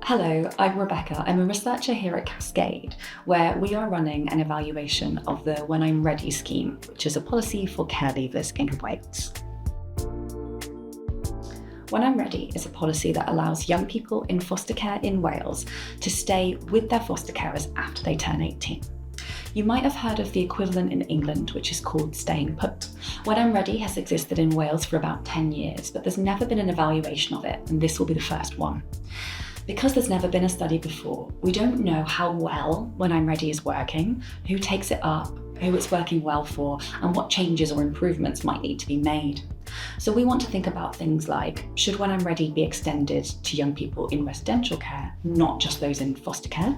Hello, I'm Rebecca. I'm a researcher here at CASCADE, where we are running an evaluation of the When I'm Ready scheme, which is a policy for care leavers in Rhwydwaith. When I'm Ready is a policy that allows young people in foster care in Wales to stay with their foster carers after they turn 18. You might have heard of the equivalent in England, which is called staying put. When I'm Ready has existed in Wales for about 10 years, but there's never been an evaluation of it, and this will be the first one. Because there's never been a study before, we don't know how well When I'm Ready is working, who takes it up, who it's working well for, and what changes or improvements might need to be made. So we want to think about things like, should When I'm Ready be extended to young people in residential care, not just those in foster care?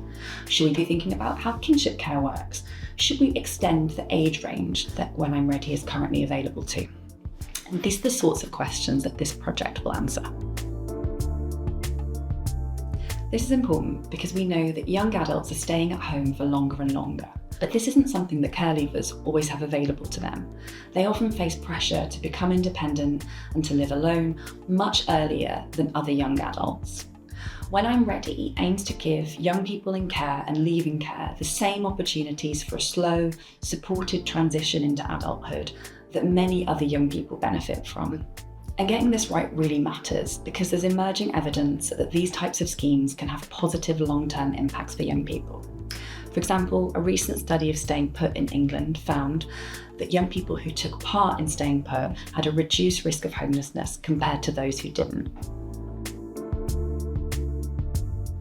Should we be thinking about how kinship care works? Should we extend the age range that When I'm Ready is currently available to? And these are the sorts of questions that this project will answer. This is important because we know that young adults are staying at home for longer and longer. But this isn't something that care leavers always have available to them. They often face pressure to become independent and to live alone much earlier than other young adults. When I'm Ready aims to give young people in care and leaving care the same opportunities for a slow, supported transition into adulthood that many other young people benefit from. And getting this right really matters because there's emerging evidence that these types of schemes can have positive long-term impacts for young people. For example, a recent study of staying put in England found that young people who took part in staying put had a reduced risk of homelessness compared to those who didn't.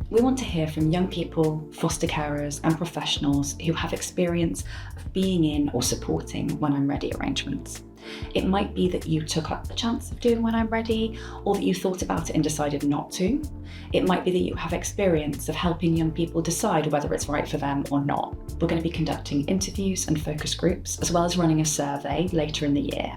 We want to hear from young people, foster carers and professionals who have experience of being in or supporting When I'm Ready arrangements. It might be that you took up the chance of doing When I'm Ready, or that you thought about it and decided not to. It might be that you have experience of helping young people decide whether it's right for them or not. We're going to be conducting interviews and focus groups, as well as running a survey later in the year.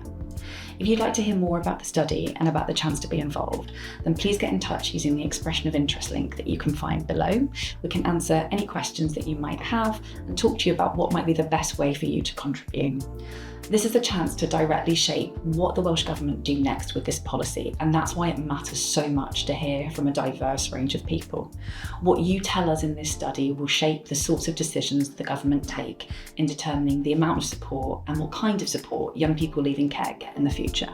If you'd like to hear more about the study and about the chance to be involved, then please get in touch using the expression of interest link that you can find below. We can answer any questions that you might have and talk to you about what might be the best way for you to contribute. This is a chance to directly shape what the Welsh Government do next with this policy, and that's why it matters so much to hear from a diverse range of people. What you tell us in this study will shape the sorts of decisions the government take in determining the amount of support and what kind of support young people leaving care get in the future.